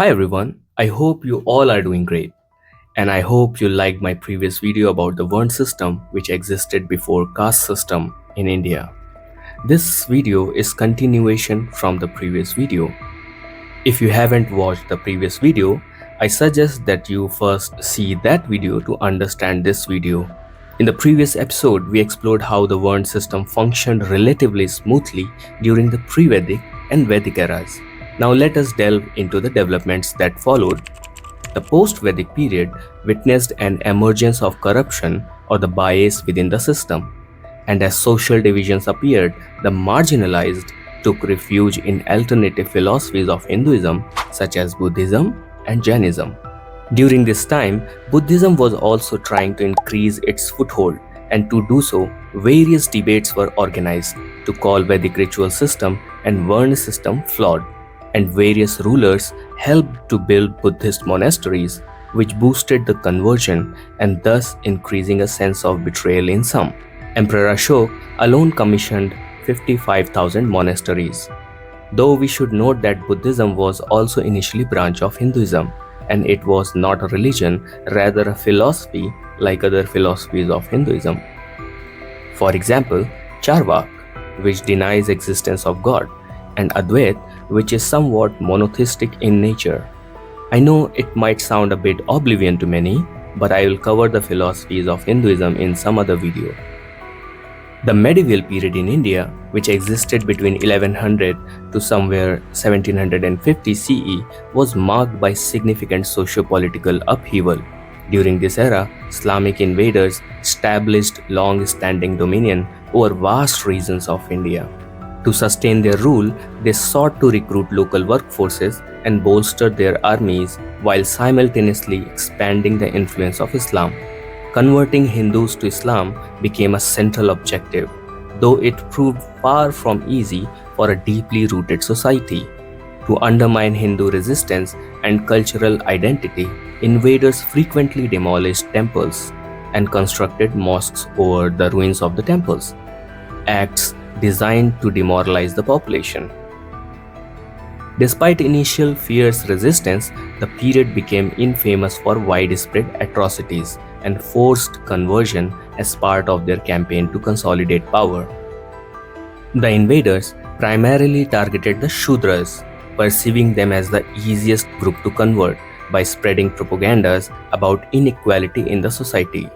Hi everyone, I hope you all are doing great, and I hope you liked my previous video about the Varna system which existed before caste system in India. This video is continuation from the previous video. If you haven't watched the previous video, I suggest that you first see that video to understand this video. In the previous episode, we explored how the Varna system functioned relatively smoothly during the Pre-Vedic and Vedic eras. Now let us delve into the developments that followed. The post-Vedic period witnessed an emergence of corruption or the bias within the system, and as social divisions appeared, the marginalized took refuge in alternative philosophies of Hinduism such as Buddhism and Jainism. During this time, Buddhism was also trying to increase its foothold, and to do so, various debates were organized to call Vedic ritual system and Varna system flawed, and various rulers helped to build Buddhist monasteries, which boosted the conversion and thus increasing a sense of betrayal in some. Emperor Ashok alone commissioned 55,000 monasteries. Though we should note that Buddhism was also initially a branch of Hinduism, and it was not a religion, rather a philosophy like other philosophies of Hinduism. For example, Charvak, which denies existence of God, and Advait, which is somewhat monotheistic in nature. I know it might sound a bit oblivion to many, but I will cover the philosophies of Hinduism in some other video. The medieval period in India, which existed between 1100 to somewhere 1750 CE, was marked by significant socio-political upheaval. During this era, Islamic invaders established long-standing dominion over vast regions of India. To sustain their rule, they sought to recruit local workforces and bolster their armies while simultaneously expanding the influence of Islam. Converting Hindus to Islam became a central objective, though it proved far from easy for a deeply rooted society. To undermine Hindu resistance and cultural identity, invaders frequently demolished temples and constructed mosques over the ruins of the temples, acts designed to demoralize the population. Despite initial fierce resistance, the period became infamous for widespread atrocities and forced conversion as part of their campaign to consolidate power. The invaders primarily targeted the Shudras, perceiving them as the easiest group to convert by spreading propagandas about inequality in the society.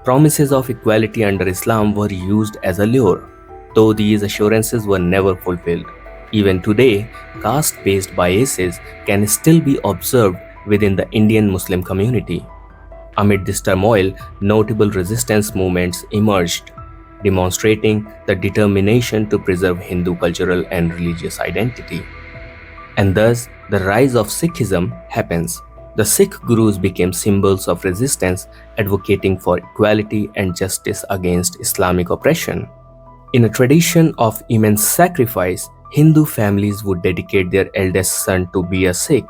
Promises of equality under Islam were used as a lure, though these assurances were never fulfilled. Even today, caste-based biases can still be observed within the Indian Muslim community. Amid this turmoil, notable resistance movements emerged, demonstrating the determination to preserve Hindu cultural and religious identity. And thus, the rise of Sikhism happens. The Sikh gurus became symbols of resistance, advocating for equality and justice against Islamic oppression. In a tradition of immense sacrifice, Hindu families would dedicate their eldest son to be a Sikh,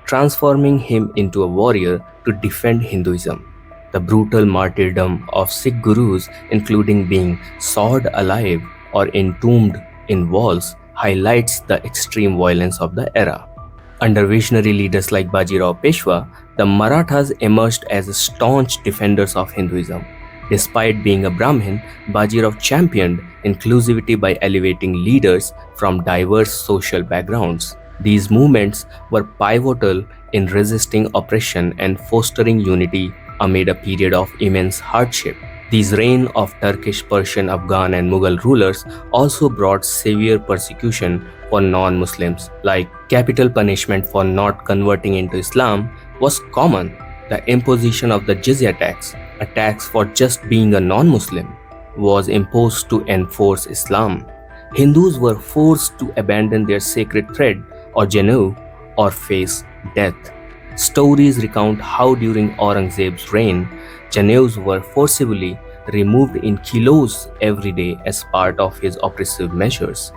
transforming him into a warrior to defend Hinduism. The brutal martyrdom of Sikh gurus, including being sawed alive or entombed in walls, highlights the extreme violence of the era. Under visionary leaders like Bajirao Peshwa, the Marathas emerged as staunch defenders of Hinduism. Despite being a Brahmin, Bajirao championed inclusivity by elevating leaders from diverse social backgrounds. These movements were pivotal in resisting oppression and fostering unity amid a period of immense hardship. These reign of Turkish, Persian, Afghan and Mughal rulers also brought severe persecution for non-Muslims, like capital punishment for not converting into Islam was common. The imposition of the jizya tax, a tax for just being a non-Muslim, was imposed to enforce Islam. Hindus were forced to abandon their sacred thread or janu or face death. Stories recount how during Aurangzeb's reign, janus were forcibly removed in kilos every day as part of his oppressive measures.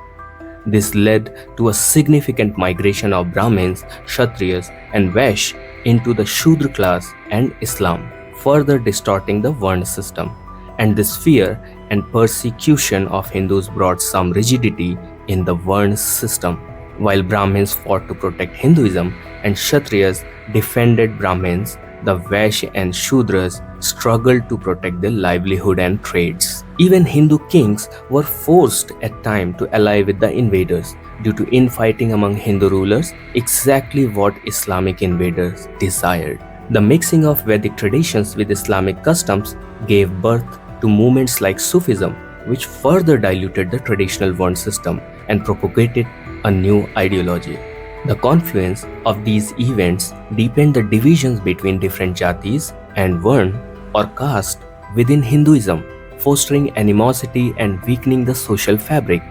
This led to a significant migration of Brahmins, Kshatriyas, and Vaishya into the Shudra class and Islam, further distorting the Varna system. And this fear and persecution of Hindus brought some rigidity in the Varna system. While Brahmins fought to protect Hinduism and Kshatriyas defended Brahmins, the Vaishya and Shudras struggled to protect their livelihood and trades. Even Hindu kings were forced at times to ally with the invaders due to infighting among Hindu rulers, exactly what Islamic invaders desired. The mixing of Vedic traditions with Islamic customs gave birth to movements like Sufism, which further diluted the traditional Varna system and propagated a new ideology. The confluence of these events deepened the divisions between different jatis and Varna or caste within Hinduism, fostering animosity and weakening the social fabric.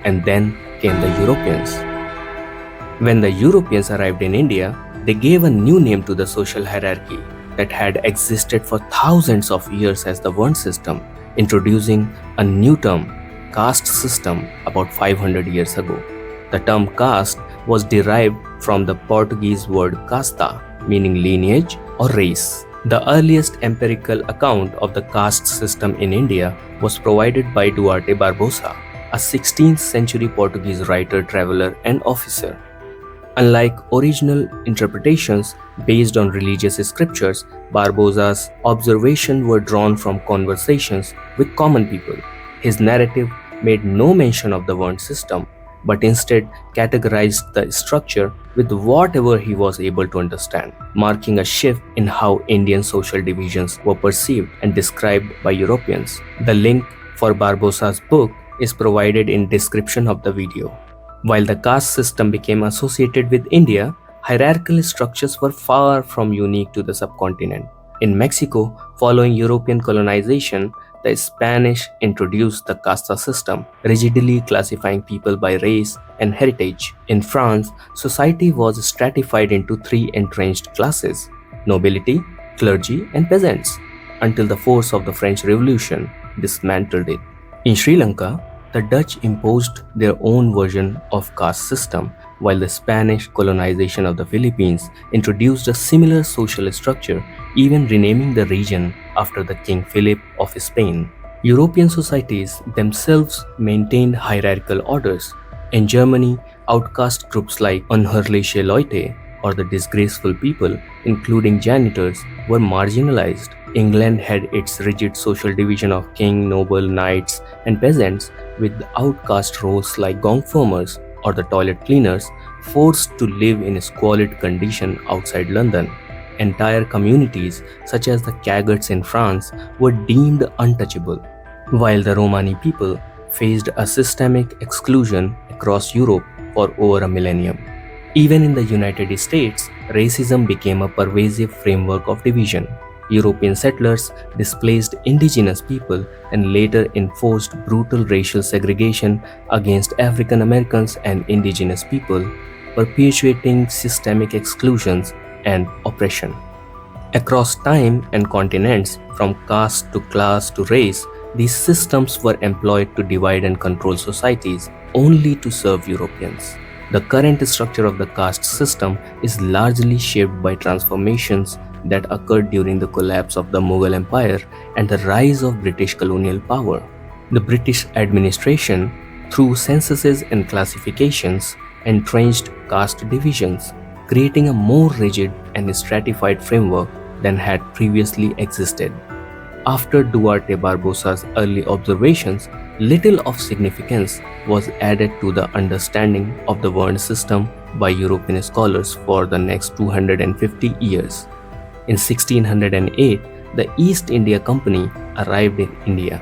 And then came the Europeans. When the Europeans arrived in India, they gave a new name to the social hierarchy that had existed for thousands of years as the Varna system, introducing a new term, caste system, about 500 years ago. The term caste was derived from the Portuguese word casta, meaning lineage or race. The earliest empirical account of the caste system in India was provided by Duarte Barbosa, a 16th century Portuguese writer, traveler, and officer. Unlike original interpretations based on religious scriptures, Barbosa's observations were drawn from conversations with common people. His narrative made no mention of the Varna system, but instead categorized the structure with whatever he was able to understand, marking a shift in how Indian social divisions were perceived and described by Europeans. The link for Barbosa's book is provided in description of the video. While the caste system became associated with India, hierarchical structures were far from unique to the subcontinent. In Mexico, following European colonization, the Spanish introduced the casta system, rigidly classifying people by race and heritage. In France, society was stratified into three entrenched classes: nobility, clergy, and peasants, until the force of the French Revolution dismantled it. In Sri Lanka, the Dutch imposed their own version of caste system, while the Spanish colonization of the Philippines introduced a similar social structure, even renaming the region after the King Philip of Spain. European societies themselves maintained hierarchical orders. In Germany, outcast groups like unhörliche Leute, or the disgraceful people, including janitors, were marginalized. England had its rigid social division of king, noble, knights, and peasants, with outcast roles like gong formers or the toilet cleaners forced to live in a squalid condition outside London. Entire communities, such as the Cagots in France, were deemed untouchable, while the Romani people faced a systemic exclusion across Europe for over a millennium. Even in the United States, racism became a pervasive framework of division. European settlers displaced indigenous people and later enforced brutal racial segregation against African Americans and indigenous people, perpetuating systemic exclusions and oppression. Across time and continents, from caste to class to race, these systems were employed to divide and control societies only to serve Europeans. The current structure of the caste system is largely shaped by transformations that occurred during the collapse of the Mughal Empire and the rise of British colonial power. The British administration, through censuses and classifications, entrenched caste divisions, creating a more rigid and stratified framework than had previously existed. After Duarte Barbosa's early observations, little of significance was added to the understanding of the Varna system by European scholars for the next 250 years. In 1608, the East India Company arrived in India,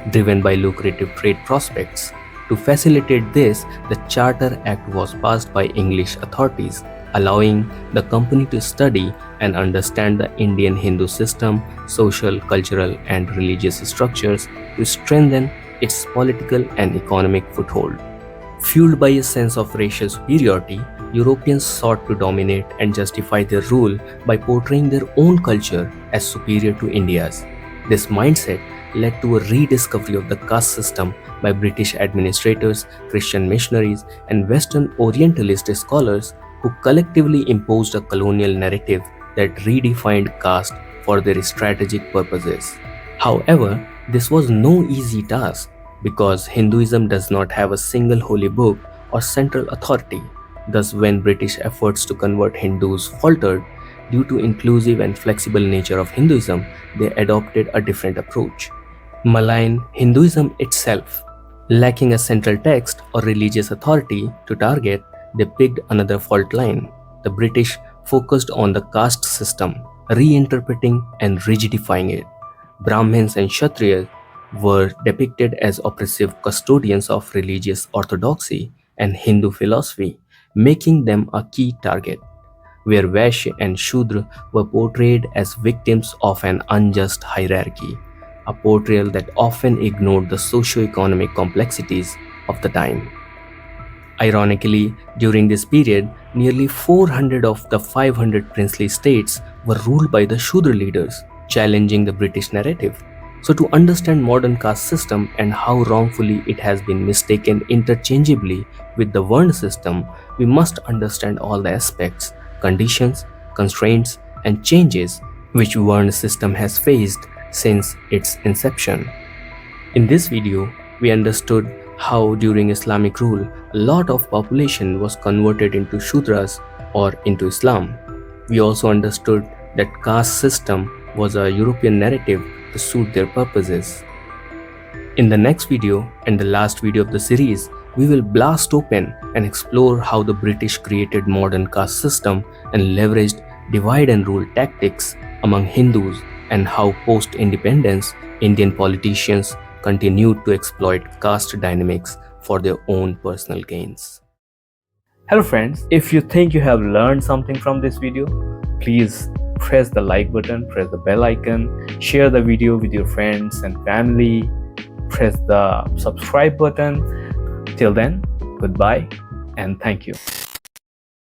driven by lucrative trade prospects. To facilitate this, the Charter Act was passed by English authorities, allowing the company to study and understand the Indian Hindu system, social, cultural, and religious structures to strengthen its political and economic foothold. Fueled by a sense of racial superiority, Europeans sought to dominate and justify their rule by portraying their own culture as superior to India's. This mindset led to a rediscovery of the caste system by British administrators, Christian missionaries, and Western Orientalist scholars who collectively imposed a colonial narrative that redefined caste for their strategic purposes. However, this was no easy task because Hinduism does not have a single holy book or central authority. Thus, when British efforts to convert Hindus faltered due to inclusive and flexible nature of Hinduism, they adopted a different approach. Malign Hinduism itself. Lacking a central text or religious authority to target, they picked another fault line. The British focused on the caste system, reinterpreting and rigidifying it. Brahmins and Kshatriyas were depicted as oppressive custodians of religious orthodoxy and Hindu philosophy, making them a key target, where Vaishya and Shudra were portrayed as victims of an unjust hierarchy, a portrayal that often ignored the socio-economic complexities of the time. Ironically, during this period, nearly 400 of the 500 princely states were ruled by the Shudra leaders, challenging the British narrative. So, to understand modern caste system and how wrongfully it has been mistaken interchangeably with the Varna system, we must understand all the aspects, conditions, constraints, and changes which Varna system has faced since its inception. In this video, we understood how during Islamic rule, a lot of population was converted into Shudras or into Islam. We also understood that caste system was a European narrative to suit their purposes. In the next video and the last video of the series, we will blast open and explore how the British created modern caste system and leveraged divide and rule tactics among Hindus, and how post-independence Indian politicians continued to exploit caste dynamics for their own personal gains. Hello friends, if you think you have learned something from this video, please press the like button, press the bell icon, share the video with your friends and family, press the subscribe button. Till then, goodbye and thank you.